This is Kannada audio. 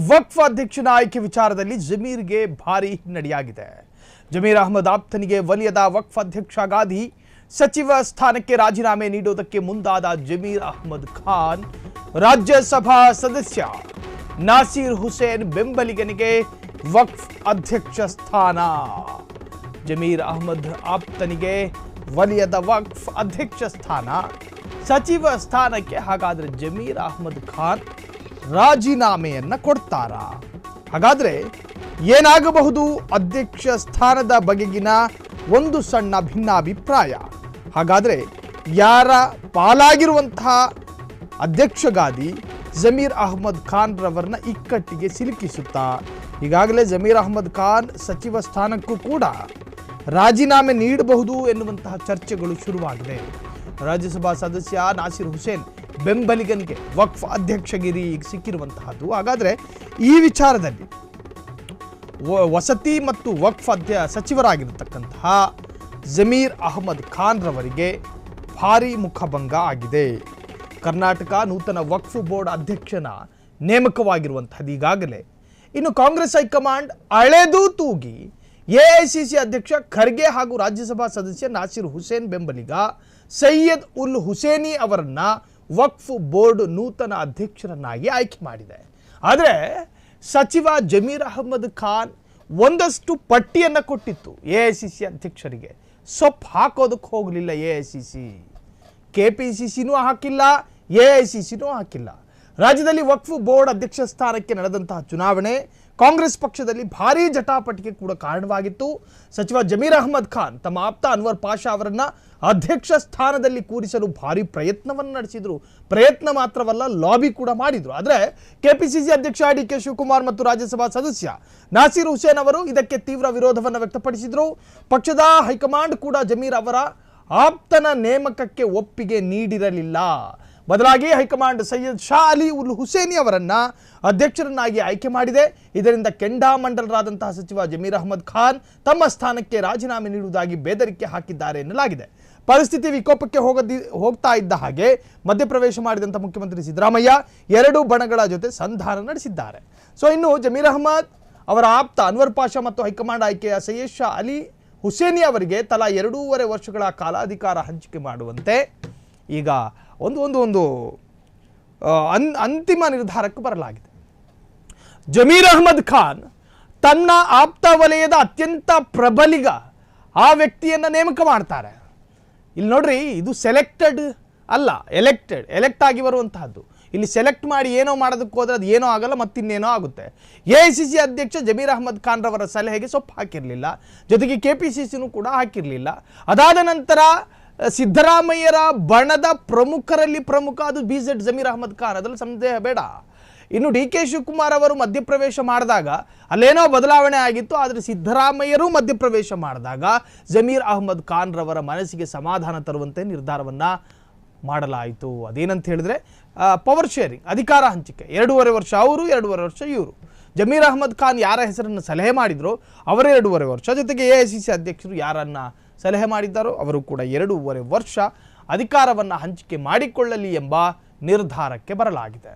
ವಕ್ಫ್ ಅಧ್ಯಕ್ಷನ ಆಯ್ಕೆ ವಿಚಾರದಲ್ಲಿ ಜಮೀರ್ಗೆ ಭಾರಿ ಹಿನ್ನಡೆಯಾಗಿದೆ. ಜಮೀರ್ ಅಹ್ಮದ್ ಆಪ್ತನಿಗೆ ವಲಯದ ವಕ್ಫ್ ಅಧ್ಯಕ್ಷ ಗಾದಿ ಸಚಿವ ಸ್ಥಾನಕ್ಕೆ ರಾಜೀನಾಮೆ ನೀಡುವುದಕ್ಕೆ ಮುಂದಾದ ಜಮೀರ್ ಅಹ್ಮದ್ ಖಾನ್ ರಾಜ್ಯಸಭಾ ಸದಸ್ಯ ನಾಸೀರ್ ಹುಸೇನ್ ಬೆಂಬಲಿಗನಿಗೆ ವಕ್ಫ್ ಅಧ್ಯಕ್ಷ ಸ್ಥಾನ. ಜಮೀರ್ ಅಹ್ಮದ್ ಆಪ್ತನಿಗೆ ವಲಯದ ವಕ್ಫ್ ಅಧ್ಯಕ್ಷ ಸ್ಥಾನ, ಸಚಿವ ಸ್ಥಾನಕ್ಕೆ ಹಾಗಾದ್ರೆ ಜಮೀರ್ ಅಹ್ಮದ್ ಖಾನ್ ರಾಜೀನಾಮೆಯನ್ನ ಕೊಡ್ತಾರಾ? ಹಾಗಾದ್ರೆ ಏನಾಗಬಹುದು? ಅಧ್ಯಕ್ಷ ಸ್ಥಾನದ ಬಗೆಗಿನ ಒಂದು ಸಣ್ಣ ಭಿನ್ನಾಭಿಪ್ರಾಯ. ಹಾಗಾದ್ರೆ ಯಾರ ಪಾಲಾಗಿರುವಂತಹ ಅಧ್ಯಕ್ಷ ಗಾದಿ ಜಮೀರ್ ಅಹ್ಮದ್ ಖಾನ್ ರವರನ್ನ ಇಕ್ಕಟ್ಟಿಗೆ ಸಿಲುಕಿಸುತ್ತಾ? ಈಗಾಗಲೇ ಜಮೀರ್ ಅಹ್ಮದ್ ಖಾನ್ ಸಚಿವ ಸ್ಥಾನಕ್ಕೂ ಕೂಡ ರಾಜೀನಾಮೆ ನೀಡಬಹುದು ಎನ್ನುವಂತಹ ಚರ್ಚೆಗಳು ಶುರುವಾಗಿದೆ. ರಾಜ್ಯಸಭಾ ಸದಸ್ಯ ನಾಸೀರ್ ಹುಸೇನ್ ಬೆಂಬಲಿಗನಿಗೆ ವಕ್ಫ್ ಅಧ್ಯಕ್ಷಗಿರಿ ಸಿಕ್ಕಿರುವಂತಹದ್ದು. ಹಾಗಾದ್ರೆ ಈ ವಿಚಾರದಲ್ಲಿ ವಸತಿ ಮತ್ತು ವಕ್ಫ್ ಸಚಿವರಾಗಿರತಕ್ಕಂತಹ ಜಮೀರ್ ಅಹ್ಮದ್ ಖಾನ್ ರವರಿಗೆ ಭಾರಿ ಮುಖಭಂಗ ಆಗಿದೆ. ಕರ್ನಾಟಕ ನೂತನ ವಕ್ಫ್ ಬೋರ್ಡ್ ಅಧ್ಯಕ್ಷನ ನೇಮಕವಾಗಿರುವಂತಹದ್ದು ಈಗಾಗಲೇ. ಇನ್ನು ಕಾಂಗ್ರೆಸ್ ಹೈಕಮಾಂಡ್ ಅಳೆದು ತೂಗಿ ಎಐಸಿಸಿ ಅಧ್ಯಕ್ಷ ಖರ್ಗೆ ಹಾಗೂ ರಾಜ್ಯಸಭಾ ಸದಸ್ಯ ನಾಸೀರ್ ಹುಸೇನ್ ಬೆಂಬಲಿಗ ಸೈಯದ್ ಉಲ್ ಹುಸೇನಿ ಅವರನ್ನ ವಕ್ಫ್ ಬೋರ್ಡ್ ನೂತನ ಅಧ್ಯಕ್ಷರನ್ನಾಗಿ ಆಯ್ಕೆ ಮಾಡಿದೆ. ಆದರೆ ಸಚಿವ ಜಮೀರ್ ಅಹ್ಮದ್ ಖಾನ್ ಒಂದಷ್ಟು ಪಟ್ಟಿಯನ್ನು ಕೊಟ್ಟಿತ್ತು ಎಐಸಿಸಿ ಅಧ್ಯಕ್ಷರಿಗೆ. ಸೊಪ್ಪು ಹಾಕೋದಕ್ಕೆ ಹೋಗಲಿಲ್ಲ ಎಐಸಿಸಿ. ಕೆಪಿಸಿಸಿನೂ ಹಾಕಿಲ್ಲ, ಎಐಸಿಸಿನೂ ಹಾಕಿಲ್ಲ. ರಾಜ್ಯದಲ್ಲಿ ವಕ್ಫ್ ಬೋರ್ಡ್ ಅಧ್ಯಕ್ಷ ಸ್ಥಾನಕ್ಕೆ ನಡೆದಂತಹ ಚುನಾವಣೆ ಕಾಂಗ್ರೆಸ್ ಪಕ್ಷದಲ್ಲಿ ಭಾರೀ ಜಟಾಪಟಿಗೆ ಕೂಡ ಕಾರಣವಾಗಿತ್ತು. ಸಚಿವ ಜಮೀರ್ ಅಹ್ಮದ್ ಖಾನ್ ತಮ್ಮ ಆಪ್ತ ಅನ್ವರ್ ಪಾಷಾ ಅವರನ್ನ ಅಧ್ಯಕ್ಷ ಸ್ಥಾನದಲ್ಲಿ ಕೂರಿಸಲು ಭಾರಿ ಪ್ರಯತ್ನವನ್ನು ನಡೆಸಿದ್ರು. ಪ್ರಯತ್ನ ಮಾತ್ರವಲ್ಲ, ಲಾಬಿ ಕೂಡ ಮಾಡಿದ್ರು. ಆದರೆ ಕೆಪಿಸಿಸಿ ಅಧ್ಯಕ್ಷ ಡಿಕೆ ಶಿವಕುಮಾರ್ ಮತ್ತು ರಾಜ್ಯಸಭಾ ಸದಸ್ಯ ನಾಸೀರ್ ಹುಸೇನ್ ಅವರು ಇದಕ್ಕೆ ತೀವ್ರ ವಿರೋಧವನ್ನು ವ್ಯಕ್ತಪಡಿಸಿದ್ರು. ಪಕ್ಷದ ಹೈಕಮಾಂಡ್ ಕೂಡ ಜಮೀರ್ ಅವರ ಆಪ್ತನ ನೇಮಕಕ್ಕೆ ಒಪ್ಪಿಗೆ ನೀಡಿರಲಿಲ್ಲ. ಬದಲಾಗಿ ಹೈಕಮಾಂಡ್ ಸೈಯದ್ ಶಾ ಅಲಿ ಉಲ್ ಹುಸೇನಿ ಅವರನ್ನ ಅಧ್ಯಕ್ಷರನ್ನಾಗಿ ಆಯ್ಕೆ ಮಾಡಿದೆ. ಇದರಿಂದ ಕೆಂಡಾಮಂಡಲರಾದಂತಹ ಸಚಿವ ಜಮೀರ್ ಅಹ್ಮದ್ ಖಾನ್ ತಮ್ಮ ಸ್ಥಾನಕ್ಕೆ ರಾಜೀನಾಮೆ ನೀಡುವುದಾಗಿ ಬೆದರಿಕೆ ಹಾಕಿದ್ದಾರೆ ಎನ್ನಲಾಗಿದೆ. ಪರಿಸ್ಥಿತಿ ವಿಕೋಪಕ್ಕೆ ಹೋಗ್ತಾ ಇದ್ದ ಹಾಗೆ ಮಧ್ಯಪ್ರವೇಶ ಮಾಡಿದಂಥ ಮುಖ್ಯಮಂತ್ರಿ ಸಿದ್ದರಾಮಯ್ಯ ಎರಡೂ ಬಣಗಳ ಜೊತೆ ಸಂಧಾನ ನಡೆಸಿದ್ದಾರೆ. ಸೊ ಇನ್ನು ಜಮೀರ್ ಅಹ್ಮದ್ ಅವರ ಆಪ್ತ ಅನ್ವರ್ ಪಾಷಾ ಮತ್ತು ಹೈಕಮಾಂಡ್ ಆಯ್ಕೆಯ ಸೈಯದ್ ಶಾ ಅಲಿ ಹುಸೇನಿ ಅವರಿಗೆ ತಲಾ 2.5 ವರ್ಷಗಳ ಕಾಲಾಧಿಕಾರ ಹಂಚಿಕೆ ಮಾಡುವಂತೆ ಈಗ ಒಂದು ಅಂತಿಮ ನಿರ್ಧಾರಕ್ಕೆ ಬರಲಾಗಿದೆ. ಜಮೀರ್ ಅಹ್ಮದ್ ಖಾನ್ ತನ್ನ ಆಪ್ತ ವಲಯದ ಅತ್ಯಂತ ಪ್ರಬಲಿಗ ಆ ವ್ಯಕ್ತಿಯನ್ನು ನೇಮಕ ಮಾಡ್ತಾರೆ. ಇಲ್ಲಿ ನೋಡ್ರಿ, ಇದು ಸೆಲೆಕ್ಟೆಡ್ ಅಲ್ಲ, ಎಲೆಕ್ಟ್ ಆಗಿ ಬರುವಂತಹದ್ದು. ಇಲ್ಲಿ ಸೆಲೆಕ್ಟ್ ಮಾಡಿ ಏನೋ ಮಾಡೋದಕ್ಕೆ ಹೋದ್ರೆ ಅದು ಏನೋ ಆಗಲ್ಲ, ಮತ್ತಿನ್ನೇನೋ ಆಗುತ್ತೆ. ಎಐಸಿಸಿ ಅಧ್ಯಕ್ಷ ಜಮೀರ್ ಅಹ್ಮದ್ ಖಾನ್ ರವರ ಸಲಹೆಗೆ ಸೊಪ್ಪು ಹಾಕಿರಲಿಲ್ಲ, ಜೊತೆಗೆ ಕೆಪಿಸಿಸಿನೂ ಕೂಡ ಹಾಕಿರಲಿಲ್ಲ. ಅದಾದ ನಂತರ ಸಿದ್ದರಾಮಯ್ಯರ ಬಣದ ಪ್ರಮುಖರಲ್ಲಿ ಪ್ರಮುಖ ಅದು BZ ಜಮೀರ್ ಅಹ್ಮದ್ ಖಾನ್, ಅದರಲ್ಲಿ ಸಂದೇಹ ಬೇಡ. ಇನ್ನು ಡಿ ಕೆ ಶಿವಕುಮಾರ್ ಅವರು ಮಧ್ಯಪ್ರವೇಶ ಮಾಡಿದಾಗ ಅಲ್ಲೇನೋ ಬದಲಾವಣೆ ಆಗಿತ್ತು. ಆದರೆ ಸಿದ್ದರಾಮಯ್ಯರು ಮಧ್ಯಪ್ರವೇಶ ಮಾಡಿದಾಗ ಜಮೀರ್ ಅಹ್ಮದ್ ಖಾನ್ ರವರ ಮನಸ್ಸಿಗೆ ಸಮಾಧಾನ ತರುವಂತೆ ನಿರ್ಧಾರವನ್ನು ಮಾಡಲಾಯಿತು. ಅದೇನಂತ ಹೇಳಿದ್ರೆ ಪವರ್ ಶೇರಿಂಗ್, ಅಧಿಕಾರ ಹಂಚಿಕೆ. 2.5 ವರ್ಷ ಅವರು, 2.5 ವರ್ಷ ಇವರು. ಜಮೀರ್ ಅಹ್ಮದ್ ಖಾನ್ ಯಾರ ಹೆಸರನ್ನು ಸಲಹೆ ಮಾಡಿದ್ರು ಅವರೇ 2.5 ವರ್ಷ, ಜೊತೆಗೆ ಎಐಸಿಸಿ ಅಧ್ಯಕ್ಷರು ಯಾರನ್ನ ಸಲಹೆ ಮಾಡಿದ್ದಾರೋ ಅವರು ಕೂಡ 2.5 ವರ್ಷ ಅಧಿಕಾರವನ್ನು ಹಂಚಿಕೆ ಮಾಡಿಕೊಳ್ಳಲಿ ಎಂಬ ನಿರ್ಧಾರಕ್ಕೆ ಬರಲಾಗಿದೆ.